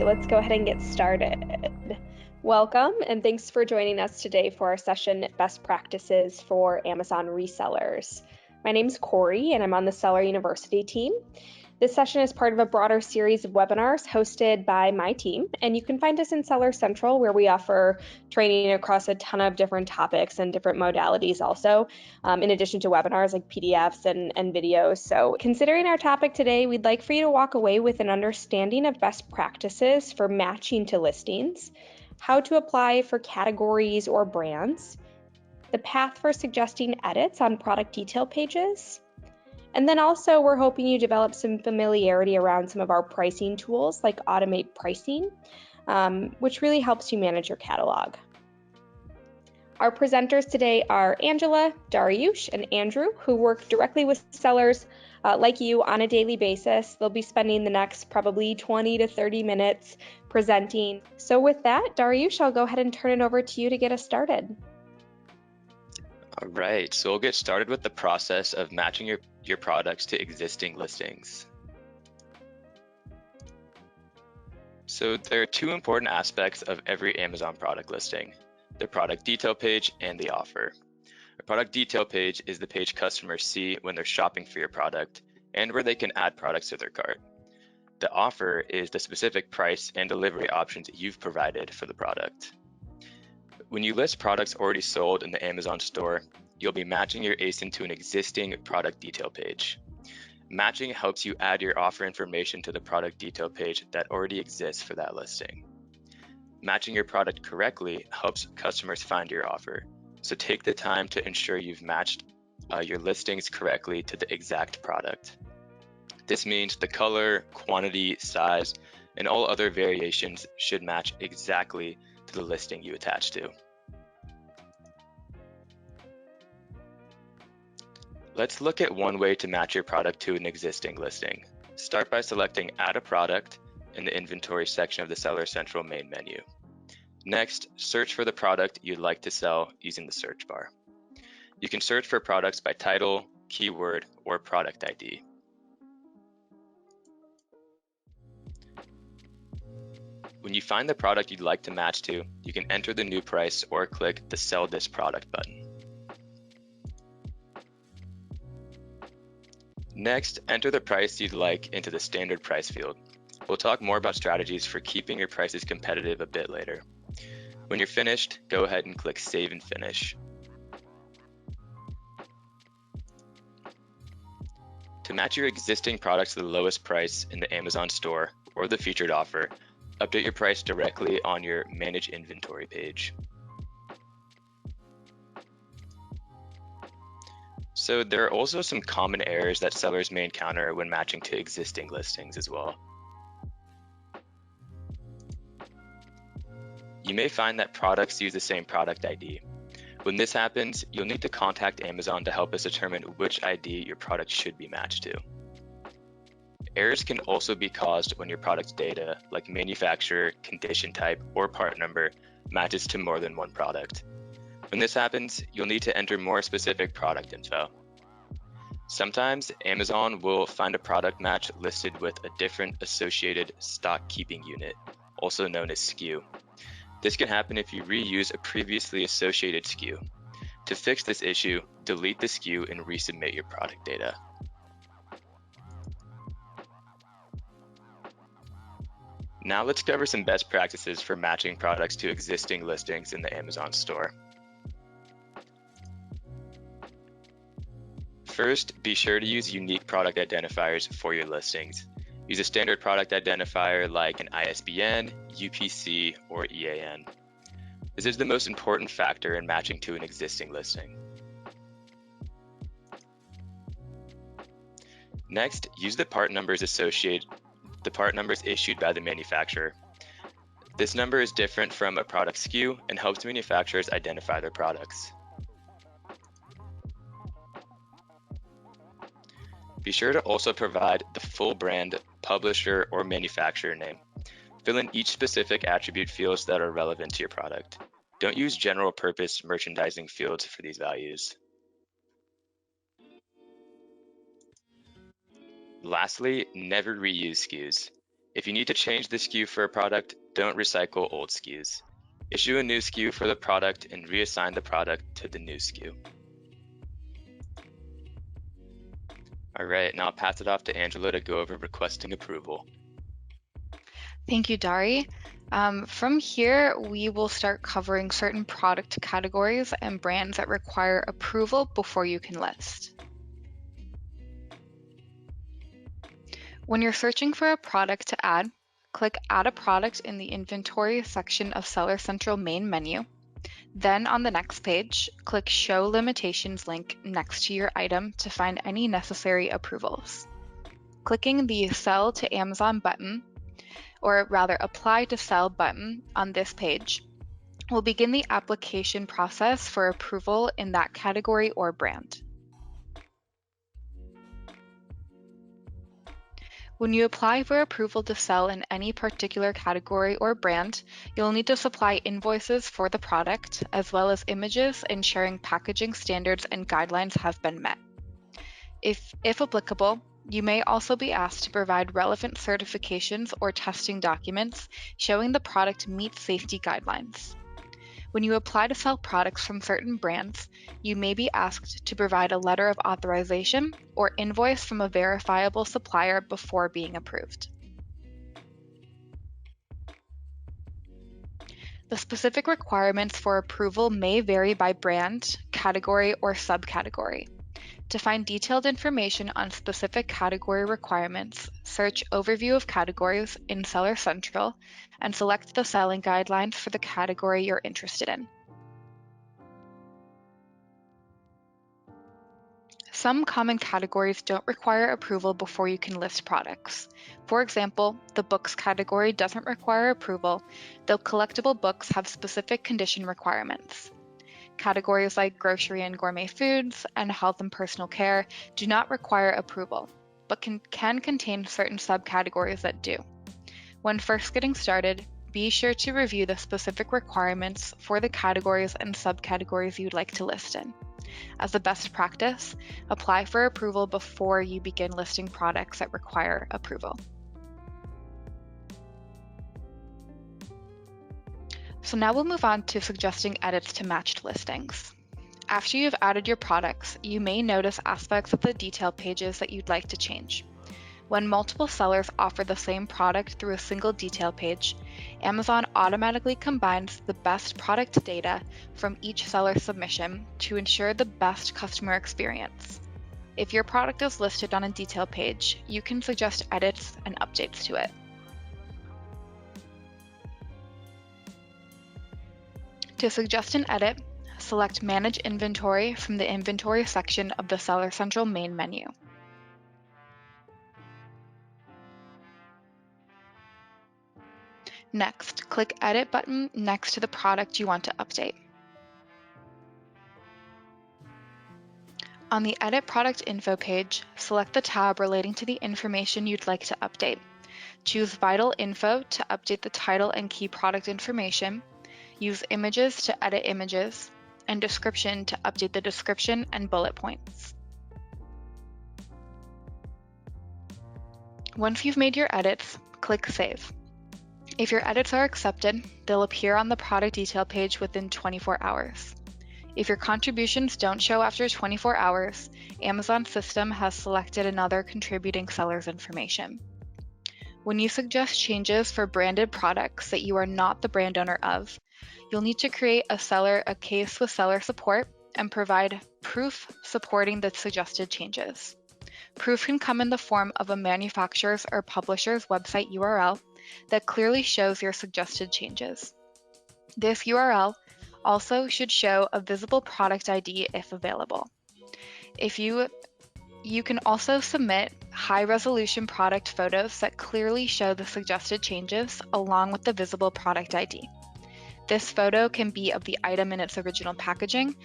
let's go ahead and get started. Welcome, and thanks for joining us today for our session, Best Practices for Amazon Resellers. My name is Corey, and I'm on the Seller University team. This session is part of a broader series of webinars hosted by my team, and you can find us in Seller Central, where we offer training across a ton of different topics and different modalities also, in addition to webinars like PDFs and videos. So considering our topic today, we'd like for you to walk away with an understanding of best practices for matching to listings, how to apply for categories or brands, the path for suggesting edits on product detail pages, and then also we're hoping you develop some familiarity around some of our pricing tools like Automate Pricing, which really helps you manage your catalog. Our presenters today are Angela, Dariush, and Andrew, who work directly with sellers like you on a daily basis. They'll be spending the next probably 20 to 30 minutes presenting. So with that, Dariush, I'll go ahead and turn it over to you to get us started. All right, so we'll get started with the process of matching your products to existing listings. So there are two important aspects of every Amazon product listing: the product detail page and the offer. A product detail page is the page customers see when they're shopping for your product and where they can add products to their cart. The offer is the specific price and delivery options you've provided for the product. When you list products already sold in the Amazon store, you'll be matching your ASIN to an existing product detail page. Matching helps you add your offer information to the product detail page that already exists for that listing. Matching your product correctly helps customers find your offer, so take the time to ensure you've matched your listings correctly to the exact product. This means the color, quantity, size, and all other variations should match exactly to the listing you attach to. Let's look at one way to match your product to an existing listing. Start by selecting Add a Product in the Inventory section of the Seller Central main menu. Next, search for the product you'd like to sell using the search bar. You can search for products by title, keyword, or product ID. When you find the product you'd like to match to, you can enter the new price or click the Sell This Product button. Next, enter the price you'd like into the standard price field. We'll talk more about strategies for keeping your prices competitive a bit later. When you're finished, go ahead and click Save and Finish. To match your existing products to the lowest price in the Amazon store or the featured offer, update your price directly on your Manage Inventory page. So there are also some common errors that sellers may encounter when matching to existing listings as well. You may find that products use the same product ID. When this happens, you'll need to contact Amazon to help us determine which ID your product should be matched to. Errors can also be caused when your product's data, like manufacturer, condition type, or part number, matches to more than one product. When this happens, you'll need to enter more specific product info. Sometimes Amazon will find a product match listed with a different associated stock keeping unit, also known as SKU. This can happen if you reuse a previously associated SKU. To fix this issue, delete the SKU and resubmit your product data. Now let's cover some best practices for matching products to existing listings in the Amazon store. First, be sure to use unique product identifiers for your listings. Use a standard product identifier like an ISBN, UPC, or EAN. This is the most important factor in matching to an existing listing. Next, use the part numbers issued by the manufacturer. This number is different from a product SKU and helps manufacturers identify their products. Be sure to also provide the full brand, publisher, or manufacturer name. Fill in each specific attribute fields that are relevant to your product. Don't use general purpose merchandising fields for these values. Lastly, never reuse SKUs. If you need to change the SKU for a product, don't recycle old SKUs. Issue a new SKU for the product and reassign the product to the new SKU. All right, now I'll pass it off to Angela to go over requesting approval. Thank you, Dari. From here, we will start covering certain product categories and brands that require approval before you can list. When you're searching for a product to add, click Add a Product in the Inventory section of Seller Central main menu. Then on the next page, click Show Limitations link next to your item to find any necessary approvals. Clicking the Sell to Amazon button, or rather Apply to Sell button on this page, will begin the application process for approval in that category or brand. When you apply for approval to sell in any particular category or brand, you'll need to supply invoices for the product, as well as images ensuring packaging standards and guidelines have been met. If applicable, you may also be asked to provide relevant certifications or testing documents showing the product meets safety guidelines. When you apply to sell products from certain brands, you may be asked to provide a letter of authorization or invoice from a verifiable supplier before being approved. The specific requirements for approval may vary by brand, category, or subcategory. To find detailed information on specific category requirements, search Overview of Categories in Seller Central and select the selling guidelines for the category you're interested in. Some common categories don't require approval before you can list products. For example, the books category doesn't require approval, though collectible books have specific condition requirements. Categories like grocery and gourmet foods and health and personal care do not require approval, but can contain certain subcategories that do. When first getting started, be sure to review the specific requirements for the categories and subcategories you'd like to list in. As a best practice, apply for approval before you begin listing products that require approval. So now we'll move on to suggesting edits to matched listings. After you've added your products, you may notice aspects of the detail pages that you'd like to change. When multiple sellers offer the same product through a single detail page, Amazon automatically combines the best product data from each seller submission to ensure the best customer experience. If your product is listed on a detail page, you can suggest edits and updates to it. To suggest an edit, select Manage Inventory from the Inventory section of the Seller Central main menu. Next, click Edit button next to the product you want to update. On the Edit Product Info page, select the tab relating to the information you'd like to update. Choose Vital Info to update the title and key product information, use Images to edit images, and Description to update the description and bullet points. Once you've made your edits, click Save. If your edits are accepted, they'll appear on the product detail page within 24 hours. If your contributions don't show after 24 hours, Amazon's system has selected another contributing seller's information. When you suggest changes for branded products that you are not the brand owner of, you'll need to create a case with seller support and provide proof supporting the suggested changes. Proof can come in the form of a manufacturer's or publisher's website URL that clearly shows your suggested changes. This URL also should show a visible product ID if available. You can also submit high-resolution product photos that clearly show the suggested changes along with the visible product ID. This photo can be of the item in its original packaging,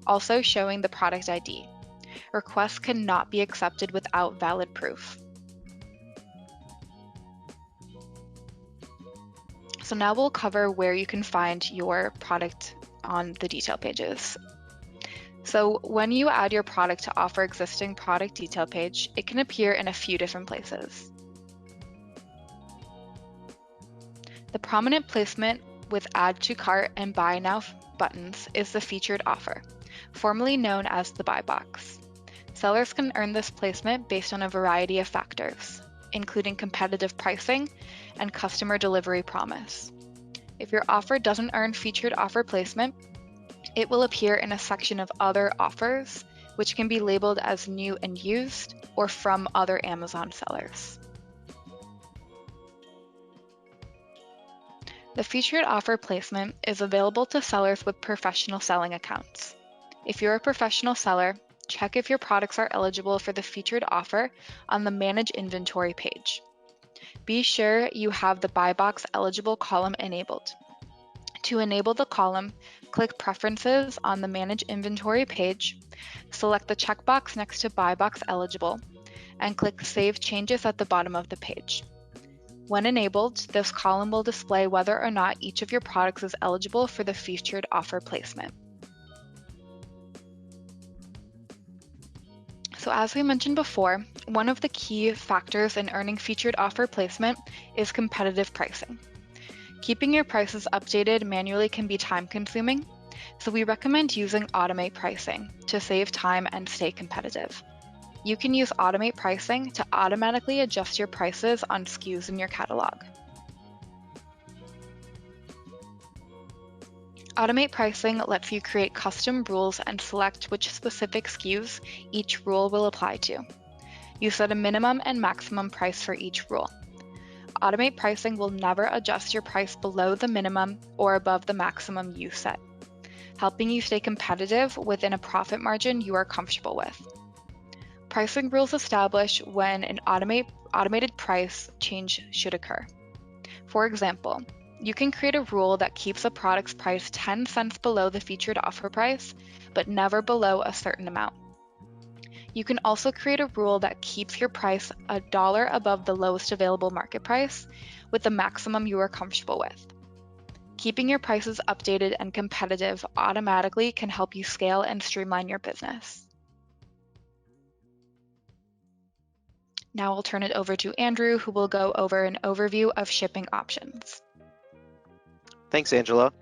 also showing the product ID. Requests cannot be accepted without valid proof. So now we'll cover where you can find your product on the detail pages. So when you add your product to Offer Existing Product Detail page, it can appear in a few different places. The prominent placement with Add to Cart and Buy Now buttons is the featured offer, formerly known as the buy box. Sellers can earn this placement based on a variety of factors, including competitive pricing and customer delivery promise. If your offer doesn't earn featured offer placement, it will appear in a section of other offers, which can be labeled as new and used or from other Amazon sellers. The featured offer placement is available to sellers with professional selling accounts. If you're a professional seller, check if your products are eligible for the featured offer on the Manage Inventory page. Be sure you have the Buy Box Eligible column enabled. To enable the column, click Preferences on the Manage Inventory page, select the checkbox next to Buy Box Eligible, and click Save Changes at the bottom of the page. When enabled, this column will display whether or not each of your products is eligible for the featured offer placement. So as we mentioned before, one of the key factors in earning featured offer placement is competitive pricing. Keeping your prices updated manually can be time-consuming, so we recommend using Automate Pricing to save time and stay competitive. You can use Automate Pricing to automatically adjust your prices on SKUs in your catalog. Automate Pricing lets you create custom rules and select which specific SKUs each rule will apply to. You set a minimum and maximum price for each rule. Automate Pricing will never adjust your price below the minimum or above the maximum you set, helping you stay competitive within a profit margin you are comfortable with. Pricing rules establish when an automated price change should occur. For example, you can create a rule that keeps a product's price 10 cents below the featured offer price, but never below a certain amount. You can also create a rule that keeps your price $1 above the lowest available market price, with the maximum you are comfortable with. Keeping your prices updated and competitive automatically can help you scale and streamline your business. Now I'll turn it over to Andrew, who will go over an overview of shipping options. Thanks, Angela.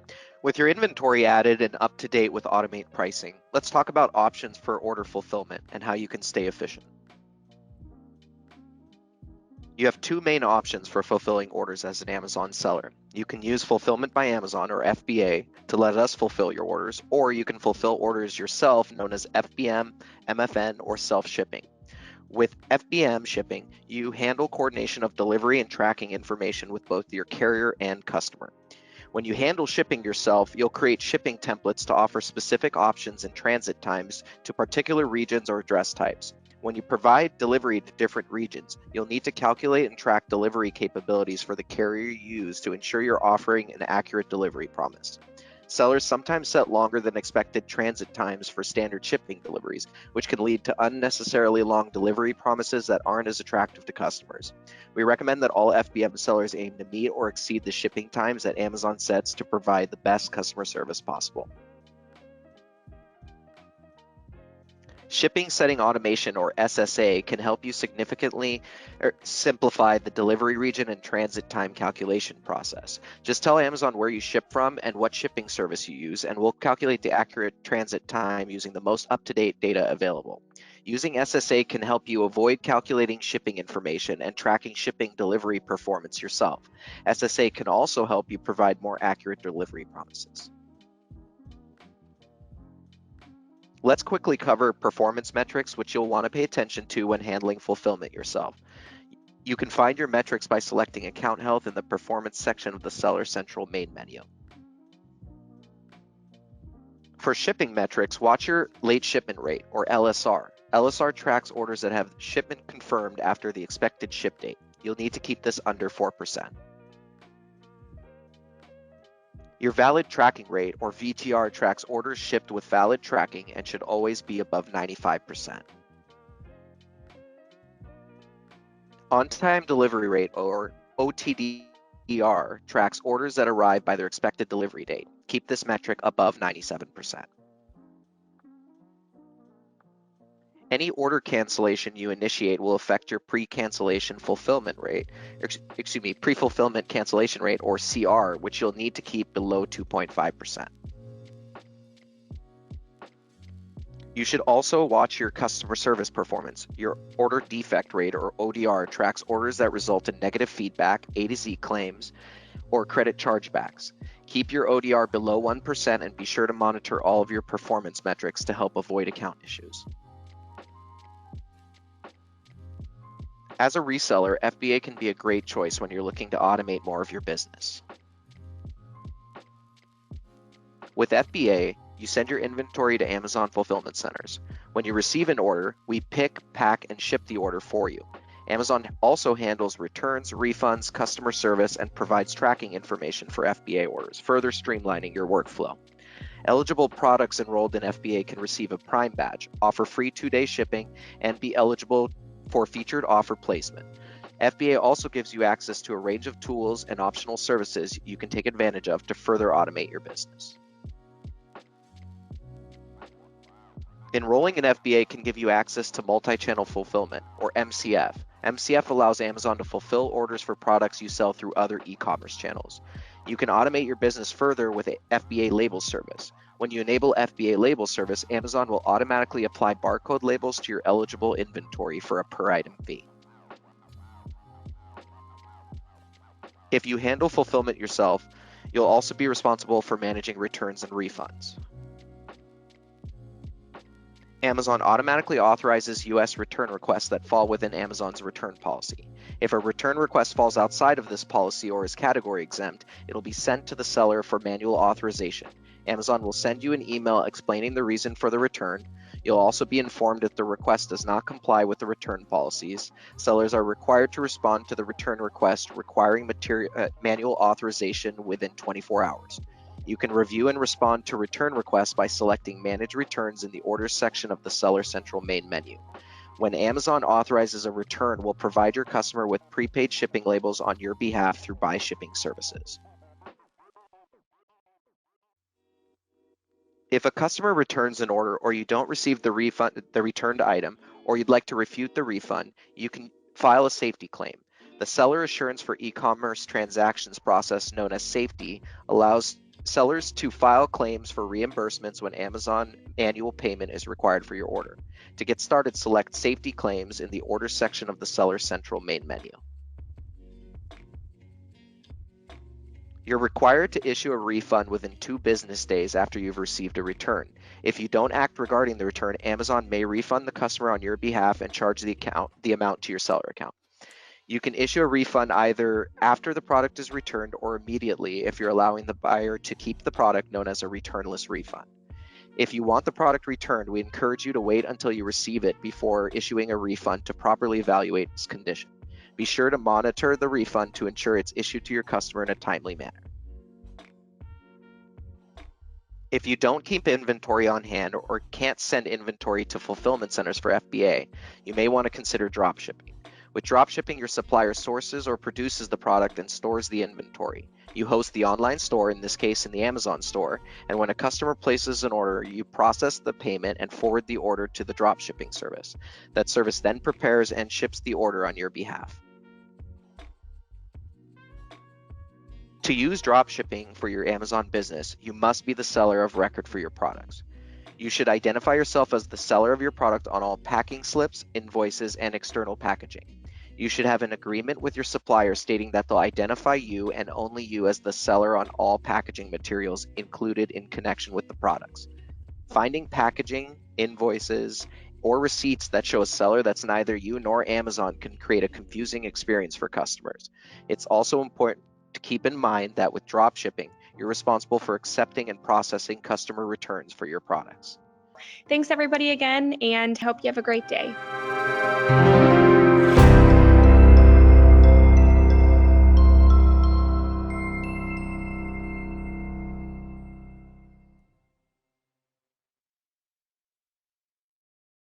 With your inventory added and up to date with Automate Pricing, let's talk about options for order fulfillment and how you can stay efficient. You have two main options for fulfilling orders as an Amazon seller. You can use Fulfillment by Amazon, or FBA, to let us fulfill your orders, or you can fulfill orders yourself, known as FBM, MFN, or self-shipping. With FBM shipping, you handle coordination of delivery and tracking information with both your carrier and customer. When you handle shipping yourself, you'll create shipping templates to offer specific options and transit times to particular regions or address types. When you provide delivery to different regions, you'll need to calculate and track delivery capabilities for the carrier you use to ensure you're offering an accurate delivery promise. Sellers sometimes set longer than expected transit times for standard shipping deliveries, which can lead to unnecessarily long delivery promises that aren't as attractive to customers. We recommend that all FBM sellers aim to meet or exceed the shipping times that Amazon sets to provide the best customer service possible. Shipping Setting Automation, or SSA, can help you significantly simplify the delivery region and transit time calculation process. Just tell Amazon where you ship from and what shipping service you use, and we'll calculate the accurate transit time using the most up-to-date data available. Using SSA can help you avoid calculating shipping information and tracking shipping delivery performance yourself. SSA can also help you provide more accurate delivery promises. Let's quickly cover performance metrics, which you'll want to pay attention to when handling fulfillment yourself. You can find your metrics by selecting Account Health in the Performance section of the Seller Central main menu. For shipping metrics, watch your late shipment rate, or LSR. LSR tracks orders that have shipment confirmed after the expected ship date. You'll need to keep this under 4%. Your valid tracking rate, or VTR, tracks orders shipped with valid tracking and should always be above 95%. On-time delivery rate, or OTDR, tracks orders that arrive by their expected delivery date. Keep this metric above 97%. Any order cancellation you initiate will affect your pre-fulfillment cancellation rate, or CR, which you'll need to keep below 2.5%. You should also watch your customer service performance. Your order defect rate, or ODR, tracks orders that result in negative feedback, A to Z claims, or credit chargebacks. Keep your ODR below 1% and be sure to monitor all of your performance metrics to help avoid account issues. As a reseller, FBA can be a great choice when you're looking to automate more of your business. With FBA, you send your inventory to Amazon fulfillment centers. When you receive an order, we pick, pack, and ship the order for you. Amazon also handles returns, refunds, customer service, and provides tracking information for FBA orders, further streamlining your workflow. Eligible products enrolled in FBA can receive a Prime badge, offer free 2-day shipping, and be eligible for featured offer placement. FBA also gives you access to a range of tools and optional services you can take advantage of to further automate your business. Enrolling in FBA can give you access to multi-channel fulfillment, or MCF. MCF allows Amazon to fulfill orders for products you sell through other e-commerce channels. You can automate your business further with a FBA label service. When you enable FBA label service, Amazon will automatically apply barcode labels to your eligible inventory for a per item fee. If you handle fulfillment yourself, you'll also be responsible for managing returns and refunds. Amazon automatically authorizes U.S. return requests that fall within Amazon's return policy. If a return request falls outside of this policy or is category exempt, it'll be sent to the seller for manual authorization. Amazon will send you an email explaining the reason for the return. You'll also be informed if the request does not comply with the return policies. Sellers are required to respond to the return request requiring manual authorization within 24 hours. You can review and respond to return requests by selecting Manage Returns in the Orders section of the Seller Central main menu. When Amazon authorizes a return, we'll provide your customer with prepaid shipping labels on your behalf through Buy Shipping services. If a customer returns an order or you don't receive the returned item, or you'd like to refute the refund, you can file a safety claim. The Seller Assurance for E-commerce Transactions process, known as Safety, allows sellers to file claims for reimbursements when Amazon annual payment is required for your order. To get started, select Safety Claims in the Orders section of the Seller Central main menu. You're required to issue a refund within 2 business days after you've received a return. If you don't act regarding the return, Amazon may refund the customer on your behalf and charge the amount to your seller account. You can issue a refund either after the product is returned or immediately if you're allowing the buyer to keep the product, known as a returnless refund. If you want the product returned, we encourage you to wait until you receive it before issuing a refund to properly evaluate its condition. Be sure to monitor the refund to ensure it's issued to your customer in a timely manner. If you don't keep inventory on hand or can't send inventory to fulfillment centers for FBA, you may want to consider dropshipping. With dropshipping, your supplier sources or produces the product and stores the inventory. You host the online store, in this case in the Amazon store, and when a customer places an order, you process the payment and forward the order to the dropshipping service. That service then prepares and ships the order on your behalf. To use dropshipping for your Amazon business, you must be the seller of record for your products. You should identify yourself as the seller of your product on all packing slips, invoices, and external packaging. You should have an agreement with your supplier stating that they'll identify you and only you as the seller on all packaging materials included in connection with the products. Finding packaging, invoices, or receipts that show a seller that's neither you nor Amazon can create a confusing experience for customers. It's also important to keep in mind that with dropshipping, you're responsible for accepting and processing customer returns for your products. Thanks everybody again, and hope you have a great day.